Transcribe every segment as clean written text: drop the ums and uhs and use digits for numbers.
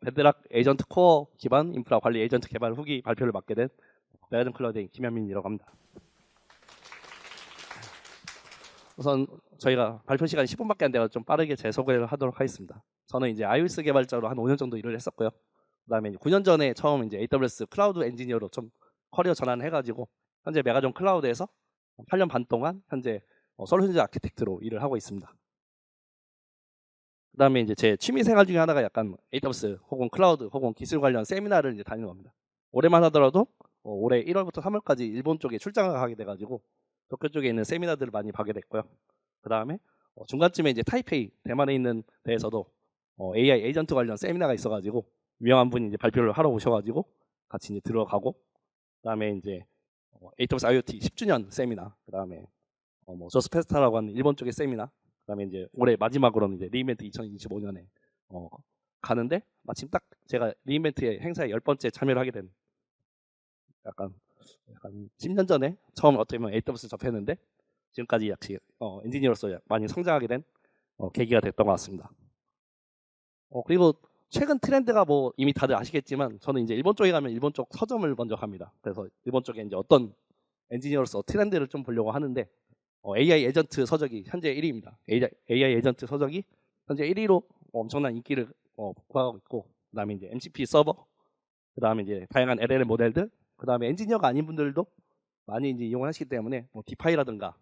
베드락 에이전트 코어 기반 인프라 관리 에이전트 개발 후기 발표를 맡게 된 메가전 클라우드의 김현민이라고 합니다. 우선 저희가 발표 시간이 10분밖에 안 돼서 좀 빠르게 제 소개를 하도록 하겠습니다. 저는 이제 iOS 개발자로 한 5년 정도 일을 했었고요. 그다음에 9년 전에 처음 이제 AWS 클라우드 엔지니어로 좀 커리어 전환해가지고 현재 메가전 클라우드에서 8년 반 동안 현재 솔루션 아키텍트로 일을 하고 있습니다. 그다음에 이제 제 취미 생활 중에 하나가 약간 AWS 혹은 클라우드 혹은 기술 관련 세미나를 이제 다니는 겁니다. 올해만 하더라도 올해 1월부터 3월까지 일본 쪽에 출장을 가게 돼가지고 도쿄 쪽에 있는 세미나들을 많이 가게 됐고요. 그다음에 중간쯤에 이제 타이페이 대만에 있는 데에서도 AI 에이전트 관련 세미나가 있어가지고 유명한 분이 이제 발표를 하러 오셔가지고 같이 이제 들어가고, 그다음에 이제 AWS IoT 10주년 세미나, 그다음에 뭐 저스페스타라고 하는 일본 쪽의 세미나, 그다음에 이제 올해 마지막으로는 이제 리인벤트 2025년에 가는데 마침 딱 제가 리인벤트의 행사에 10번째 참여를 하게 된 약간 10년 전에 처음 어떻게 보면 AWS 접했는데 지금까지 역시 엔지니어로서 많이 성장하게 된 계기가 됐던 것 같습니다. 그리고 최근 트렌드가 뭐 이미 다들 아시겠지만 저는 이제 일본 쪽에 가면 일본 쪽 서점을 먼저 갑니다. 그래서 일본 쪽에 이제 어떤 엔지니어로서 트렌드를 좀 보려고 하는데 AI 에이전트 서적이 현재 1위입니다. AI 에이전트 서적이 현재 1위로 엄청난 인기를 구하고 있고, 그다음에 이제 MCP 서버, 그다음에 이제 다양한 LLM 모델들, 그다음에 엔지니어가 아닌 분들도 많이 이제 이용을 하시기 때문에 뭐 디파이라든가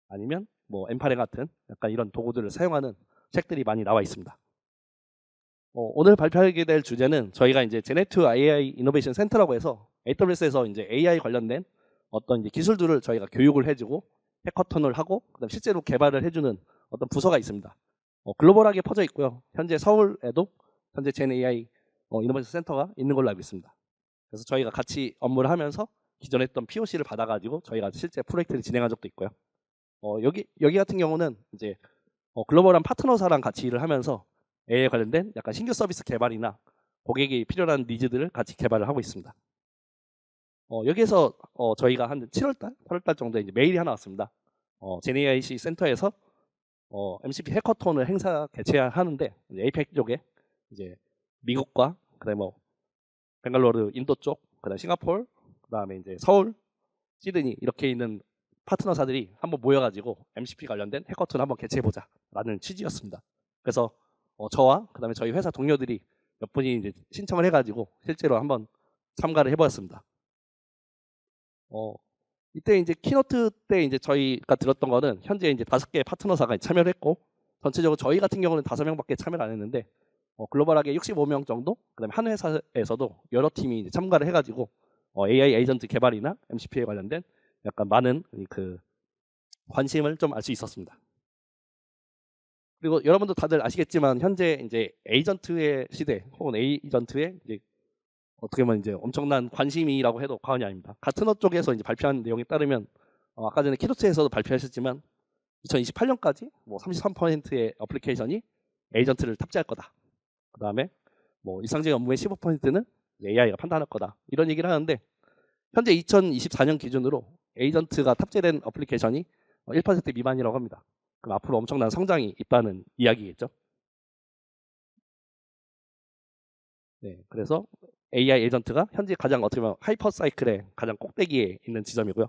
아니면 뭐 엠파레 같은 약간 이런 도구들을 사용하는 책들이 많이 나와 있습니다. 오늘 발표하게 될 주제는 저희가 이제 제네트 AI 이노베이션 센터라고 해서 AWS에서 이제 AI 관련된 어떤 이제 기술들을 저희가 교육을 해주고 해커톤을 하고 그다음 실제로 개발을 해주는 어떤 부서가 있습니다. 글로벌하게 퍼져 있고요. 현재 서울에도 현재 젠 AI 이노베이션 센터가 있는 걸로 알고 있습니다. 그래서 저희가 같이 업무를 하면서 기존에 했던 POC를 받아가지고 저희가 실제 프로젝트를 진행한 적도 있고요. 여기 같은 경우는 이제 글로벌한 파트너사랑 같이 일을 하면서 AI에 관련된 약간 신규 서비스 개발이나 고객이 필요한 니즈들을 같이 개발을 하고 있습니다. 여기에서 저희가 한 7월달, 8월달 정도에 이제 메일이 하나 왔습니다. 제네AIC 센터에서 MCP 해커톤을 행사 개최하는데 APEC 쪽에 이제 미국과 그다음에 뭐 벵갈루루 인도 쪽, 그다음 싱가포르, 그다음에 이제 서울, 시드니 이렇게 있는 파트너사들이 한번 모여가지고 MCP 관련된 해커톤 한번 개최해보자라는 취지였습니다. 그래서 저와 그다음에 저희 회사 동료들이 몇 분이 이제 신청을 해가지고 실제로 한번 참가를 해보았습니다. 이때 이제 키노트 때 이제 저희가 들었던 거는 현재 이제 5개 파트너사가 참여를 했고 전체적으로 저희 같은 경우는 5명밖에 참여를 안 했는데 글로벌하게 65명 정도, 그다음에 한 회사에서도 여러 팀이 이제 참가를 해가지고 AI 에이전트 개발이나 MCP에 관련된 약간 많은 그 관심을 좀 알 수 있었습니다. 그리고 여러분도 다들 아시겠지만 현재 이제 에이전트의 시대 혹은 에이전트의 이제 어떻게 보면 이제 엄청난 관심이라고 해도 과언이 아닙니다. 가트너 쪽에서 이제 발표한 내용에 따르면 아까 전에 키노트에서도 발표하셨지만 2028년까지 뭐 33%의 어플리케이션이 에이전트를 탑재할 거다. 그 다음에 뭐 일상적인 업무의 15%는 AI가 판단할 거다. 이런 얘기를 하는데 현재 2024년 기준으로 에이전트가 탑재된 어플리케이션이 1% 미만이라고 합니다. 그럼 앞으로 엄청난 성장이 있다는 이야기겠죠. 네, 그래서 AI 에이전트가 현재 가장 어떻게 보면 하이퍼 사이클의 가장 꼭대기에 있는 지점이고요.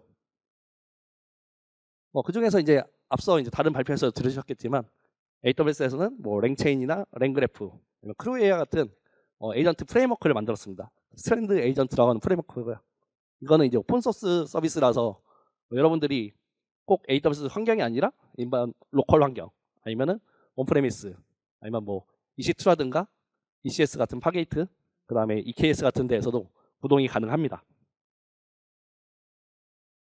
그 중에서 이제 앞서 이제 다른 발표에서 들으셨겠지만 AWS에서는 뭐 랭체인이나 랭그래프, 크루에이아 같은 에이전트 프레임워크를 만들었습니다. 스트랜드 에이전트라고 하는 프레임워크고요. 이거는 이제 오픈소스 서비스라서 여러분들이 꼭 AWS 환경이 아니라 일반 로컬 환경 아니면은 온프레미스 아니면 뭐 EC2라든가 ECS 같은 파게이트, 그 다음에 EKS 같은 데에서도 구동이 가능합니다.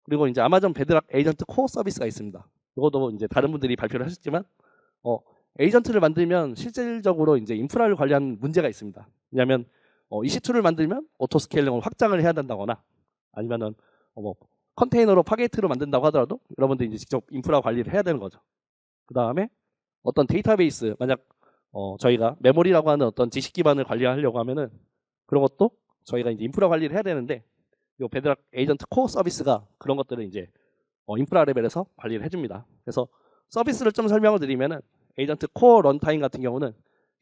그리고 이제 아마존 베드락 에이전트 코어 서비스가 있습니다. 이것도 이제 다른 분들이 발표를 하셨지만 에이전트를 만들면 실질적으로 이제 인프라를 관리하는 문제가 있습니다. 왜냐하면 EC2를 만들면 오토 스케일링을 확장을 해야 된다거나 아니면은 뭐 컨테이너로 파게이트로 만든다고 하더라도 여러분들이 이제 직접 인프라 관리를 해야 되는 거죠. 그 다음에 어떤 데이터베이스, 만약 저희가 메모리라고 하는 어떤 지식 기반을 관리하려고 하면은 그런 것도 저희가 이제 인프라 관리를 해야 되는데 이 베드락 에이전트 코어 서비스가 그런 것들을 이제 인프라 레벨에서 관리를 해줍니다. 그래서 서비스를 좀 설명을 드리면은 에이전트 코어 런타임 같은 경우는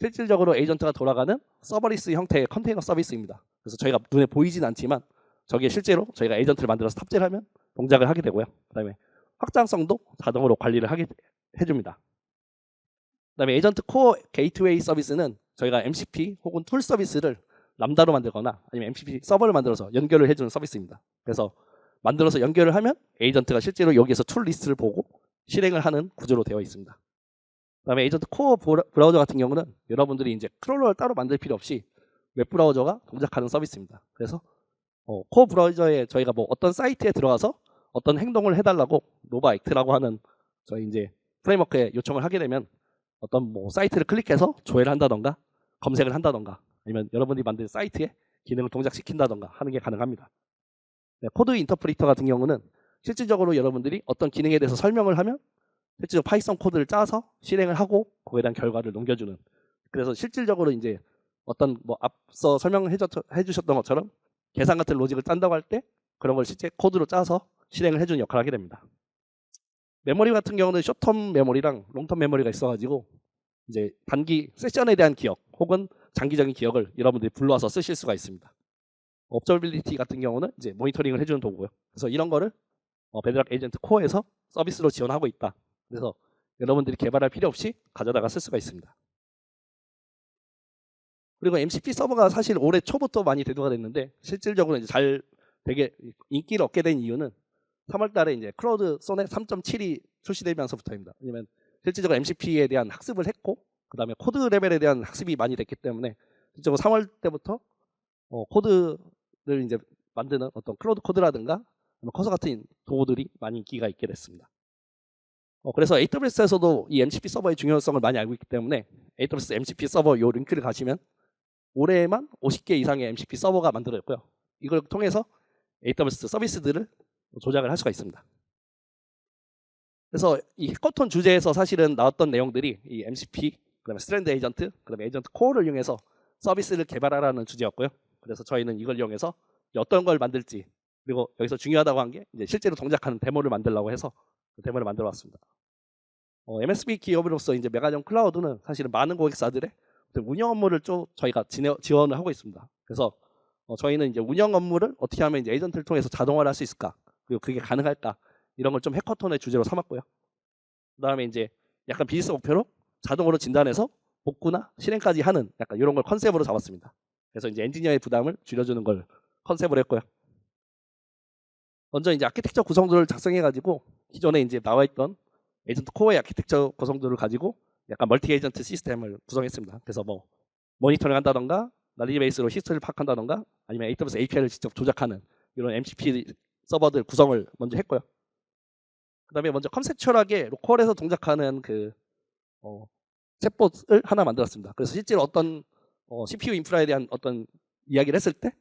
실질적으로 에이전트가 돌아가는 서버리스 형태의 컨테이너 서비스입니다. 그래서 저희가 눈에 보이진 않지만 저게 실제로 저희가 에이전트를 만들어서 탑재를 하면 동작을 하게 되고요. 그다음에 확장성도 자동으로 관리를 하게 해줍니다. 그다음에 에이전트 코어 게이트웨이 서비스는 저희가 MCP 혹은 툴 서비스를 람다로 만들거나 아니면 MCP 서버를 만들어서 연결을 해주는 서비스입니다. 그래서 만들어서 연결을 하면 에이전트가 실제로 여기에서 툴 리스트를 보고 실행을 하는 구조로 되어 있습니다. 그다음에 에이전트 코어 브라우저 같은 경우는 여러분들이 이제 크롤러를 따로 만들 필요 없이 웹브라우저가 동작하는 서비스입니다. 그래서 코어 브라우저에 저희가 뭐 어떤 사이트에 들어가서 어떤 행동을 해달라고 노바 액트라고 하는 저희 이제 프레임워크에 요청을 하게 되면 어떤 뭐 사이트를 클릭해서 조회를 한다던가 검색을 한다던가 아니면 여러분들이 만든 사이트에 기능을 동작시킨다던가 하는 게 가능합니다. 네, 코드 인터프리터 같은 경우는 실질적으로 여러분들이 어떤 기능에 대해서 설명을 하면 실제로 파이썬 코드를 짜서 실행을 하고 그거에 대한 결과를 넘겨주는, 그래서 실질적으로 이제 어떤 뭐 앞서 설명해 주셨던 것처럼 계산 같은 로직을 짠다고 할 때 그런 걸 실제 코드로 짜서 실행을 해주는 역할을 하게 됩니다. 메모리 같은 경우는 숏텀 메모리랑 롱텀 메모리가 있어가지고 이제 단기 세션에 대한 기억 혹은 장기적인 기억을 여러분들이 불러와서 쓰실 수가 있습니다. 업저비리티 같은 경우는 이제 모니터링을 해주는 도구고요. 그래서 이런 거를 베드락 에이전트 코어에서 서비스로 지원하고 있다. 그래서 여러분들이 개발할 필요 없이 가져다가 쓸 수가 있습니다. 그리고 MCP 서버가 사실 올해 초부터 많이 대두가 됐는데 실질적으로 이제 잘 되게 인기를 얻게 된 이유는 3월 달에 이제 클라우드 소넷 3.7이 출시되면서부터입니다. 왜냐면 실질적으로 MCP에 대한 학습을 했고 그다음에 코드 레벨에 대한 학습이 많이 됐기 때문에 실제로 3월 때부터 코드를 이제 만드는 어떤 클라우드 코드라든가 커서 같은 도구들이 많이 인기가 있게 됐습니다. 그래서 AWS에서도 이 MCP 서버의 중요성을 많이 알고 있기 때문에 AWS MCP 서버 요 링크를 가시면 올해에만 50개 이상의 MCP 서버가 만들어졌고요. 이걸 통해서 AWS 서비스들을 조작을 할 수가 있습니다. 그래서 이 해커톤 주제에서 사실은 나왔던 내용들이 이 MCP, 그다음에 스트랜드 에이전트, 그다음에 에이전트 코어를 이용해서 서비스를 개발하라는 주제였고요. 그래서 저희는 이걸 이용해서 어떤 걸 만들지, 그리고 여기서 중요하다고 한 게 이제 실제로 동작하는 데모를 만들려고 해서 그 데모를 만들어 왔습니다. MSP 기업으로서 이제 메가전 클라우드는 사실은 많은 고객사들의 운영 업무를 좀 저희가 지원을 하고 있습니다. 그래서 저희는 이제 운영 업무를 어떻게 하면 이제 에이전트를 통해서 자동화를 할 수 있을까, 그리고 그게 가능할까, 이런 걸 좀 해커톤의 주제로 삼았고요. 그다음에 이제 약간 비즈니스 목표로 자동으로 진단해서 복구나 실행까지 하는 약간 이런 걸 컨셉으로 잡았습니다. 그래서 이제 엔지니어의 부담을 줄여주는 걸 컨셉으로 했고요. 먼저 이제 아키텍처 구성들을 작성해가지고 기존에 이제 나와있던 에이전트 코어의 아키텍처 구성들을 가지고 약간 멀티 에이전트 시스템을 구성했습니다. 그래서 뭐 모니터링 한다던가 날리지 베이스로 히스토리를 파악한다던가 아니면 AWS API를 직접 조작하는 이런 MCP 서버들 구성을 먼저 했고요. 그다음에 먼저 컨셉추얼하게 로컬에서 동작하는 그 챗봇을 하나 만들었습니다. 그래서 실제로 어떤 CPU 인프라에 대한 어떤 이야기를 했을 때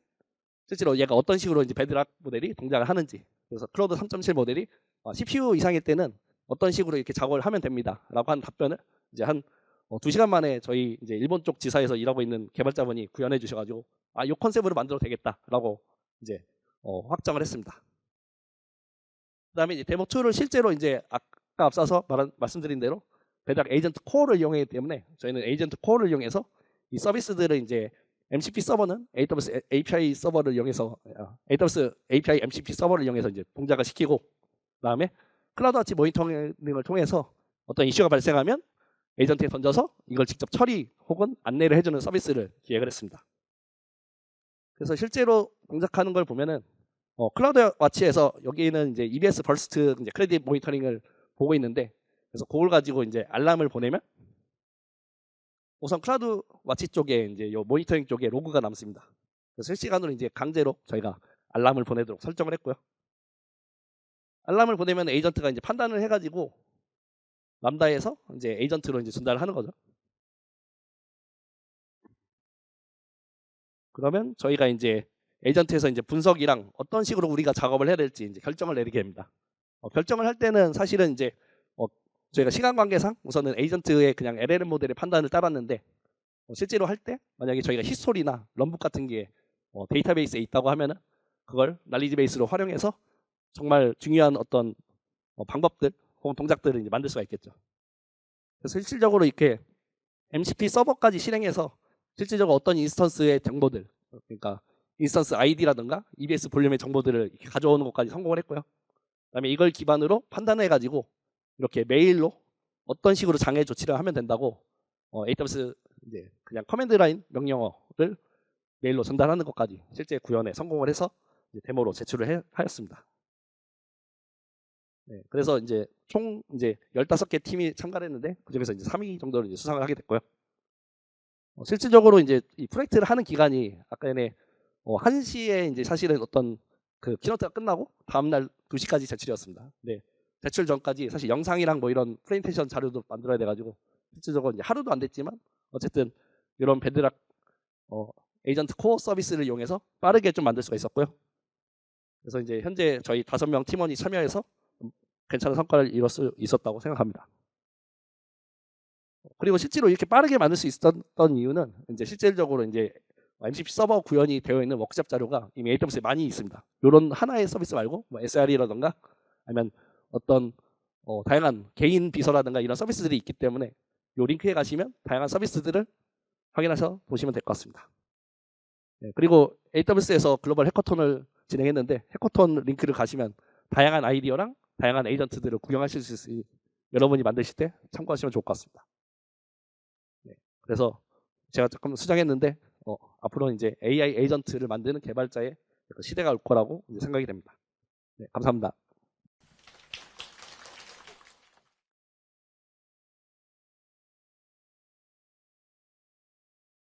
실제로 얘가 어떤 식으로 이제 베드락 모델이 동작을 하는지, 그래서 클라우드 3.7 모델이 CPU 이상일 때는 어떤 식으로 이렇게 작업을 하면 됩니다라고 하는 답변을 이제 한 2시간 만에 저희 이제 일본 쪽 지사에서 일하고 있는 개발자분이 구현해 주셔가지고 이 컨셉으로 만들어도 되겠다라고 이제 확정을 했습니다. 그다음에 이제 데모 2를 실제로 이제 아까 앞서서 말씀드린 대로 베드락 에이전트 코어를 이용하기 때문에 저희는 에이전트 코어를 이용해서 이 서비스들을 이제 MCP 서버는 AWS API 서버를 이용해서 AWS API MCP 서버를 이용해서 이제 동작을 시키고, 그다음에 클라우드 와치 모니터링을 통해서 어떤 이슈가 발생하면 에이전트에 던져서 이걸 직접 처리 혹은 안내를 해주는 서비스를 기획을 했습니다. 그래서 실제로 동작하는 걸 보면은 클라우드 와치에서 여기는 이제 EBS 버스트 이제 크레딧 모니터링을 보고 있는데, 그래서 그걸 가지고 이제 알람을 보내면 우선 클라우드 와치 쪽에 이제 요 모니터링 쪽에 로그가 남습니다. 그래서 실시간으로 이제 강제로 저희가 알람을 보내도록 설정을 했고요. 알람을 보내면 에이전트가 이제 판단을 해가지고 람다에서 이제 에이전트로 이제 전달을 하는 거죠. 그러면 저희가 이제 에이전트에서 이제 분석이랑 어떤 식으로 우리가 작업을 해야 될지 이제 결정을 내리게 됩니다. 결정을 할 때는 사실은 이제 저희가 시간 관계상 우선은 에이전트의 그냥 LLM 모델의 판단을 따랐는데 실제로 할 때 만약에 저희가 히스토리나 럼북 같은 게 데이터베이스에 있다고 하면은 그걸 날리지 베이스로 활용해서 정말 중요한 어떤 방법들 혹은 동작들을 이제 만들 수가 있겠죠. 그래서 실질적으로 이렇게 MCP 서버까지 실행해서 실질적으로 어떤 인스턴스의 정보들, 그러니까 인스턴스 아이디라든가 EBS 볼륨의 정보들을 이렇게 가져오는 것까지 성공을 했고요. 그다음에 이걸 기반으로 판단해가지고 이렇게 메일로 어떤 식으로 장애 조치를 하면 된다고 AWS 이제 그냥 커맨드 라인 명령어를 메일로 전달하는 것까지 실제 구현에 성공을 해서 이제 데모로 제출을 하였습니다. 네, 그래서 이제 총 이제 15개 팀이 참가를 했는데 그중에서 이제 3위 정도를 이제 수상을 하게 됐고요. 실질적으로 이제 이 프로젝트를 하는 기간이 아까 전에 1시에 이제 사실은 어떤 그 키노트가 끝나고 다음날 2시까지 제출이었습니다. 네, 제출 전까지 사실 영상이랑 뭐 이런 프레젠테이션 자료도 만들어야 돼가지고 실질적으로 이제 하루도 안 됐지만 어쨌든 이런 베드락 에이전트 코어 서비스를 이용해서 빠르게 좀 만들 수가 있었고요. 그래서 이제 현재 저희 5명 팀원이 참여해서 괜찮은 성과를 이룰 수 있었다고 생각합니다. 그리고 실제로 이렇게 빠르게 만들 수 있었던 이유는 이제 실질적으로 이제 MCP 서버 구현이 되어 있는 워크샵 자료가 이미 AWS에 많이 있습니다. 이런 하나의 서비스 말고 뭐 SRE라든가 아니면 어떤 다양한 개인 비서라든가 이런 서비스들이 있기 때문에 이 링크에 가시면 다양한 서비스들을 확인해서 보시면 될 것 같습니다. 네, 그리고 AWS에서 글로벌 해커톤을 진행했는데 해커톤 링크를 가시면 다양한 아이디어랑 다양한 에이전트들을 구경하실 수 있으니 여러분이 만드실 때 참고하시면 좋을 것 같습니다. 네, 그래서 제가 조금 수정했는데 앞으로는 이제 AI 에이전트를 만드는 개발자의 시대가 올 거라고 생각이 됩니다. 네, 감사합니다.